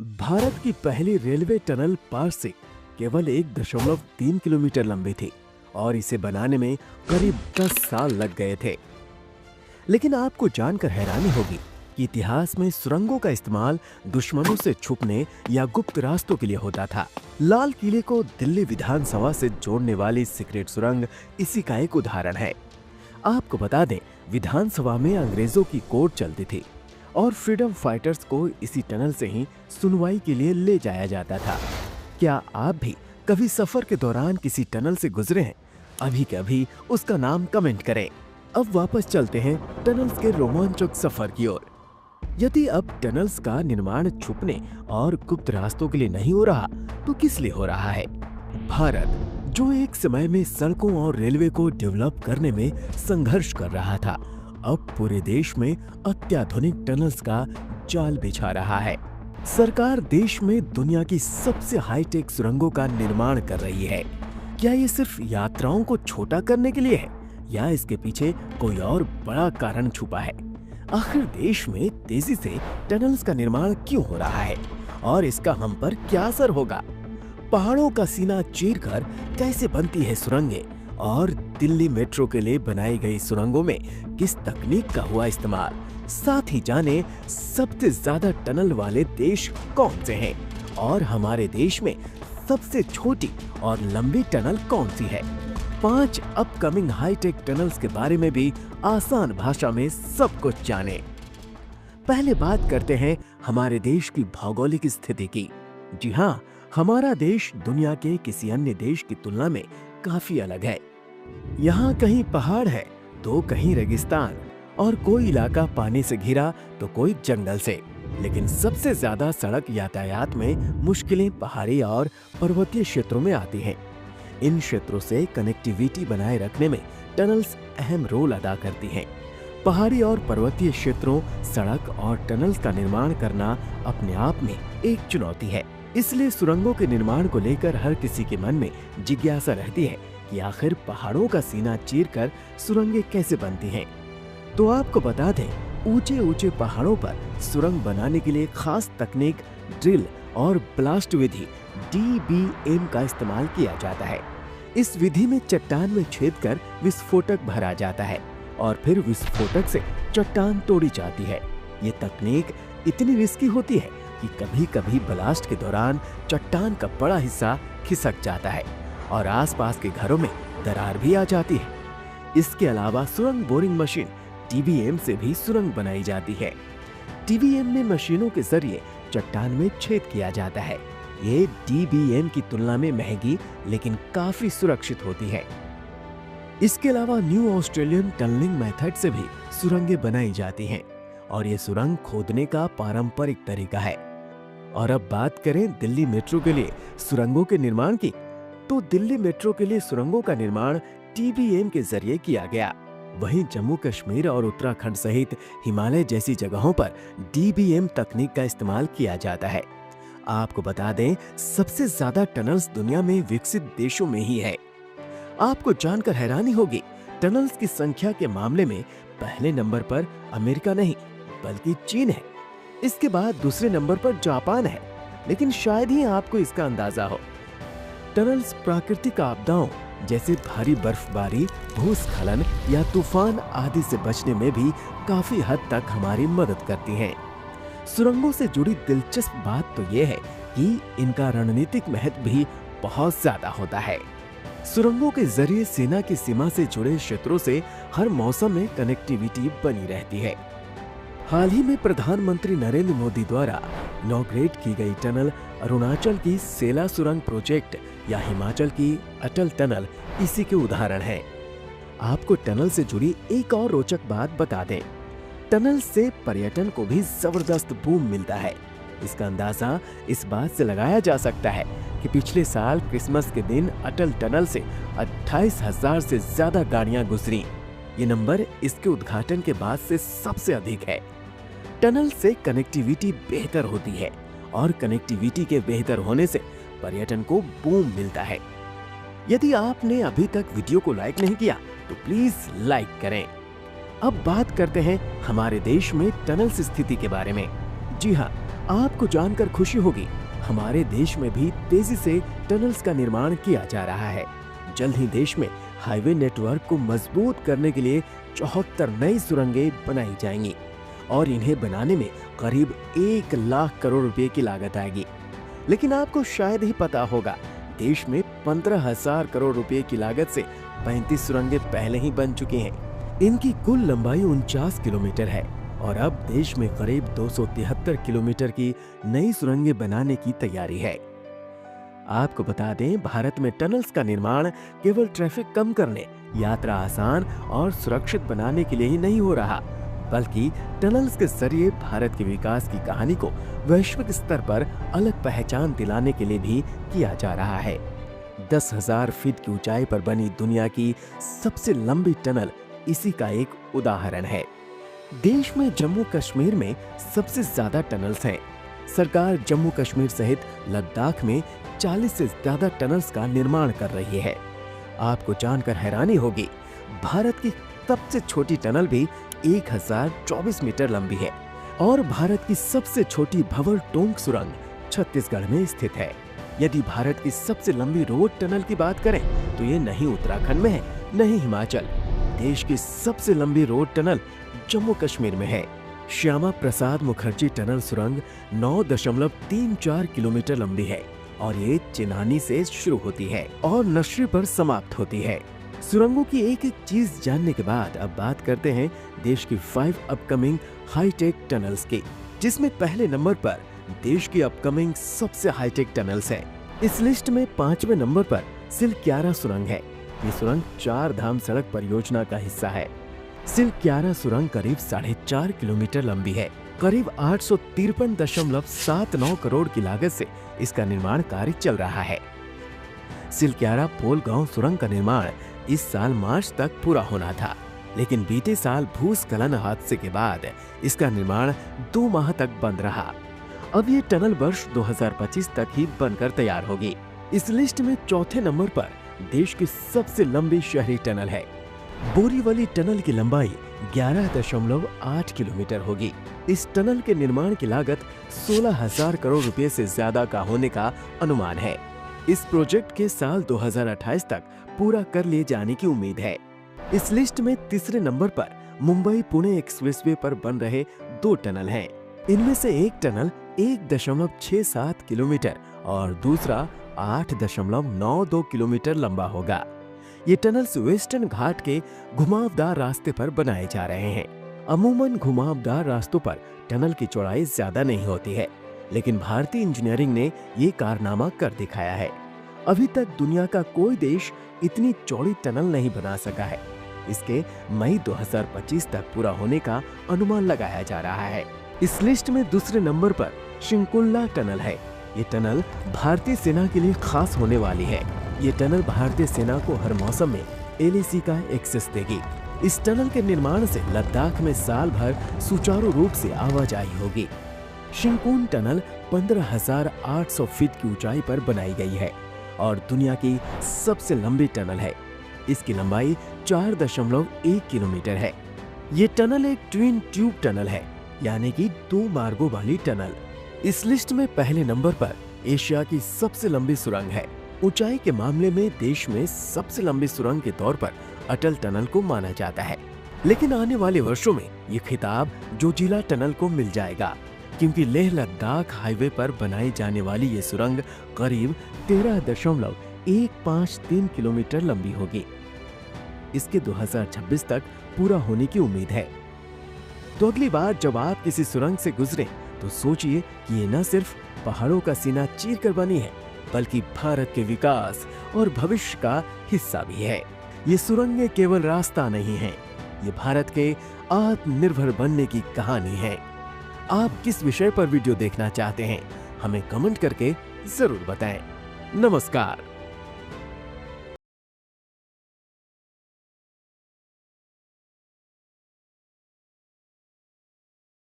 भारत की पहली railway tunnel Parsik केवल 1.3 किलोमीटर लंबी थी और इसे बनाने में करीब 10 साल लग गए थे। लेकिन आपको जानकर हैरानी होगी कि इतिहास में सुरंगों का इस्तेमाल दुश्मनों से छुपने या गुप्त रास्तों के लिए होता था। लाल किले को दिल्ली विधानसभा से जोड़ने वाली सीक्रेट सुरंग इसी का एक उदाहरण है। आपको बता दें, विधानसभा में अंग्रेजों की कोर्ट चलती थी और फ्रीडम फाइटर्स को इसी टनल से ही सुनवाई के लिए ले जाया जाता था। क्या आप भी कभी सफर के दौरान किसी टनल से गुजरे हैं? अभी के अभी उसका नाम कमेंट करें। अब वापस चलते हैं टनल्स के रोमांचक सफर की ओर। यदि अब टनल्स का निर्माण छुपने और गुप्त रास्तों के लिए नहीं हो रहा, तो किस लिए हो रहा है? भारत, जो एक समय में सड़कों और रेलवे को डेवलप करने में संघर्ष कर रहा था, अब पूरे देश में अत्याधुनिक टनल्स का जाल बिछा रहा है। सरकार देश में दुनिया की सबसे हाईटेक सुरंगों का निर्माण कर रही है। क्या ये सिर्फ यात्राओं को छोटा करने के लिए है या इसके पीछे कोई और बड़ा कारण छुपा है? आखिर देश में तेजी से टनल्स का निर्माण क्यों हो रहा है और इसका हम पर क्या असर होगा? पहाड़ों का सीना चीरकर कैसे बनती है सुरंगें और दिल्ली मेट्रो के लिए बनाई गई सुरंगों में किस तकनीक का हुआ इस्तेमाल? साथ ही जाने सबसे ज्यादा टनल वाले देश कौन से हैं और हमारे देश में सबसे छोटी और लंबी टनल कौन सी है? 5 अपकमिंग हाईटेक टनल्स के बारे में भी आसान भाषा में सब कुछ जाने। पहले बात करते हैं हमारे देश की भौगोलिक स्थिति की। जी हाँ, हमारा देश दुनिया के किसी अन्य देश की तुलना में काफी अलग है। यहाँ कहीं पहाड़ है तो कहीं रेगिस्तान और कोई इलाका पानी से घिरा तो कोई जंगल से। लेकिन सबसे ज्यादा सड़क यातायात में मुश्किलें पहाड़ी और पर्वतीय क्षेत्रों में आती हैं। इन क्षेत्रों से कनेक्टिविटी बनाए रखने में टनल्स अहम रोल अदा करती हैं। पहाड़ी और पर्वतीय क्षेत्रों, सड़क और टनल्स का निर्माण करना अपने आप में एक चुनौती है। इसलिए सुरंगों के निर्माण को लेकर हर किसी के मन में जिज्ञासा रहती है कि आखिर पहाड़ों का सीना चीरकर सुरंगें कैसे बनती हैं। तो आपको बता दें, ऊंचे ऊंचे पहाड़ों पर सुरंग बनाने के लिए खास तकनीक ड्रिल और ब्लास्ट विधि DBM का इस्तेमाल किया जाता है। इस विधि में चट्टान में छेद कर विस्फोटक भरा जाता है और फिर विस्फोटक से चट्टान तोड़ी जाती है। ये तकनीक इतनी रिस्की होती है कि कभी-कभी ब्लास्ट के दौरान चट्टान का बड़ा हिस्सा खिसक जाता है और आसपास के घरों में दरार भी आ जाती है। इसके अलावा सुरंग बोरिंग मशीन TBM से भी सुरंग बनाई जाती है। TBM में मशीनों के जरिए चट्टान में छेद किया जाता है। ये DBM की तुलना में महंगी लेकिन काफी सुरक्षित होती है। इसके अलावा न्यू ऑस्ट्रेलियन टनलिंग मेथड से भी सुरंगें बनाई जाती हैं और ये सुरंग खोदने का पारंपरिक तरीका है। और अब बात करें दिल्ली मेट्रो के लिए सुरंगों के निर्माण की, तो दिल्ली मेट्रो के लिए सुरंगों का निर्माण TBM के जरिए किया गया। वहीं जम्मू कश्मीर और उत्तराखंड सहित हिमालय जैसी जगहों पर DBM तकनीक का इस्तेमाल किया जाता है। आपको बता दें, सबसे ज्यादा टनल्स दुनिया में विकसित देशों में ही है। आपको जानकर हैरानी होगी, टनल्स की संख्या के मामले में पहले नंबर पर अमेरिका नहीं बल्कि चीन है। इसके बाद दूसरे नंबर पर जापान है। लेकिन शायद ही आपको इसका अंदाजा हो। टनल्स प्राकृतिक आपदाओं जैसे भारी बर्फबारी, भूस्खलन या तूफान आदि से बचने में भी काफी हद तक हमारी मदद करती हैं। सुरंगों से जुड़ी दिलचस्प बात तो ये है कि इनका रणनीतिक महत्व भी बहुत ज्यादा होता है। सुरंगों के जरिए सेना की सीमा से जुड़े क्षेत्रों से हर मौसम में कनेक्टिविटी बनी रहती है। हाल ही में प्रधानमंत्री नरेंद्र मोदी द्वारा इनॉग्रेट की गई टनल अरुणाचल की सेला सुरंग प्रोजेक्ट या हिमाचल की अटल टनल इसी के उदाहरण है। आपको टनल से जुड़ी एक और रोचक बात बता दें, टनल से पर्यटन को भी जबरदस्त बूम मिलता है। इसका अंदाजा इस बात से लगाया जा सकता है कि पिछले साल क्रिसमस के दिन अटल टनल से 28,000 से ज्यादा गाड़ियां गुजरी। ये नंबर इसके उद्घाटन के बाद से सबसे अधिक है। टनल से कनेक्टिविटी बेहतर होती है और कनेक्टिविटी के बेहतर होने से पर्यटन को बूम मिलता है। यदि आपने अभी तक वीडियो को लाइक नहीं किया तो प्लीज लाइक करें। अब बात करते हैं हमारे देश में टनल्स स्थिति के बारे में। जी हाँ, आपको जानकर खुशी होगी, हमारे देश में भी तेजी से टनल्स का निर्माण किया जा रहा है। जल्द ही देश में हाईवे नेटवर्क को मजबूत करने के लिए 74 नई सुरंगें बनाई जाएंगी और इन्हें बनाने में करीब 1 लाख करोड़ रुपए की लागत आएगी। लेकिन आपको शायद ही पता होगा, देश में 15,000 करोड़ रुपए की लागत से 35 सुरंगें पहले ही बन चुकी हैं। इनकी कुल लंबाई 49 किलोमीटर है और अब देश में करीब 273 किलोमीटर की नई सुरंगें बनाने की तैयारी है। आपको बता दें, भारत में टनल्स का निर्माण केवल ट्रैफिक कम करने, यात्रा आसान और सुरक्षित बनाने के लिए ही नहीं हो रहा, बल्कि टनल्स के जरिए भारत के विकास की कहानी को वैश्विक स्तर पर अलग पहचान दिलाने के लिए भी किया जा रहा है। 10,000 फीट की ऊंचाई पर बनी दुनिया की सबसे लंबी टनल इसी का एक उदाहरण है। देश में जम्मू कश्मीर में सबसे ज्यादा टनल्स हैं। सरकार जम्मू कश्मीर सहित लद्दाख में 40 से ज्यादा टनल्स का निर्माण कर रही है। आपको जानकर हैरानी होगी, भारत की सबसे छोटी टनल भी 1024 मीटर लंबी है और भारत की सबसे छोटी भंवर टोंक सुरंग छत्तीसगढ़ में स्थित है। यदि भारत की सबसे लंबी रोड टनल की बात करें तो ये नहीं उत्तराखंड में है, नहीं हिमाचल। देश की सबसे लंबी रोड टनल जम्मू कश्मीर में है। श्यामा प्रसाद मुखर्जी टनल सुरंग 9.34 किलोमीटर लंबी है और ये चिन्हानी से शुरू होती है और नशरी पर समाप्त होती है। सुरंगों की एक एक चीज जानने के बाद अब बात करते हैं देश की 5 अपकमिंग हाईटेक टनल्स की, जिसमें पहले नंबर पर देश की अपकमिंग सबसे हाईटेक टनल्स है। इस लिस्ट में 5वें नंबर पर सिलक्यारा सुरंग है। ये सुरंग 4 धाम सड़क परियोजना का हिस्सा है। सिलक्यारा सुरंग करीब 4.5 किलोमीटर लंबी है। करीब 853.79 करोड़ की लागत से इसका निर्माण कार्य चल रहा है। सिलक्यारा पोल गांव सुरंग का निर्माण इस साल मार्च तक पूरा होना था, लेकिन बीते साल भूस्खलन हादसे के बाद इसका निर्माण 2 माह तक बंद रहा। अब ये टनल वर्ष 2025 तक ही बनकर तैयार होगी। इस लिस्ट में 4थे नंबर पर देश की सबसे लंबी शहरी टनल है। बोरीवली टनल की लंबाई 11.8 किलोमीटर होगी। इस टनल के निर्माण की लागत 16,000 करोड़ रुपए से ज्यादा का होने का अनुमान है। इस प्रोजेक्ट के साल 2028 तक पूरा कर लिए जाने की उम्मीद है। इस लिस्ट में तीसरे नंबर पर मुंबई पुणे एक्सप्रेसवे पर बन रहे 2 टनल हैं। इनमें से एक टनल 1.67 किलोमीटर और दूसरा 8.92 किलोमीटर लंबा होगा। ये टनल्स वेस्टर्न घाट के घुमावदार रास्ते पर बनाए जा रहे हैं। अमूमन घुमावदार रास्तों पर टनल की चौड़ाई ज्यादा नहीं होती है, लेकिन भारतीय इंजीनियरिंग ने ये कारनामा कर दिखाया है। अभी तक दुनिया का कोई देश इतनी चौड़ी टनल नहीं बना सका है। इसके मई 2025 तक पूरा होने का अनुमान लगाया जा रहा है। इस लिस्ट में दूसरे नंबर पर शिंकुल्ला टनल है। ये टनल भारतीय सेना के लिए खास होने वाली है। ये टनल भारतीय सेना को हर मौसम में एलएसी का एक्सेस देगी। इस टनल के निर्माण से लद्दाख में साल भर सुचारू रूप से आवाजाही होगी। शिंकुन टनल 15,800 फीट की ऊंचाई पर बनाई गई है और दुनिया की सबसे लंबी टनल है। इसकी लंबाई 4.1 किलोमीटर है। ये टनल एक ट्विन ट्यूब टनल है, यानी कि 2 मार्गों वाली टनल। इस लिस्ट में पहले नंबर पर एशिया की सबसे लंबी सुरंग है। ऊंचाई के मामले में देश में सबसे लंबी सुरंग के तौर पर अटल टनल को माना जाता है, लेकिन आने वाले वर्षों में ये खिताब जोजिला टनल को मिल जाएगा, क्योंकि लेह लद्दाख हाईवे पर बनाई जाने वाली ये सुरंग करीब 13.153 किलोमीटर लंबी होगी। इसके 2026 तक पूरा होने की उम्मीद है। तो अगली बार जब आप किसी सुरंग से गुजरें तो सोचिए कि ये न सिर्फ पहाड़ों का सीना चीर कर बनी है, बल्कि भारत के विकास और भविष्य का हिस्सा भी है। ये सुरंगें केवल रास्ता नहीं है, ये भारत के आत्मनिर्भर बनने की कहानी है। आप किस विषय पर वीडियो देखना चाहते हैं, हमें कमेंट करके जरूर बताएं। नमस्कार।